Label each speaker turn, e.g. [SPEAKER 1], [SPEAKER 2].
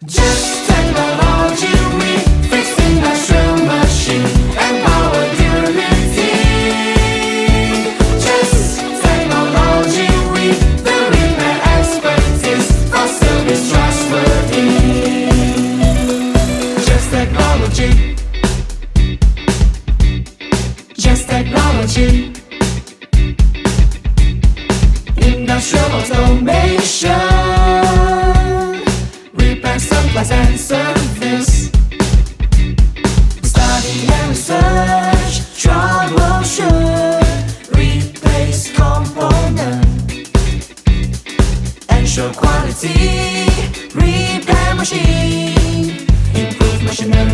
[SPEAKER 1] Just technology, we fix industrial machine and power durability. Just technology, we the repair expertise for service trustworthy. Just technology. Just technology. Industrial automation, repair, supplies and service. Study and research, troubleshoot, replace component, ensure quality, repair machine.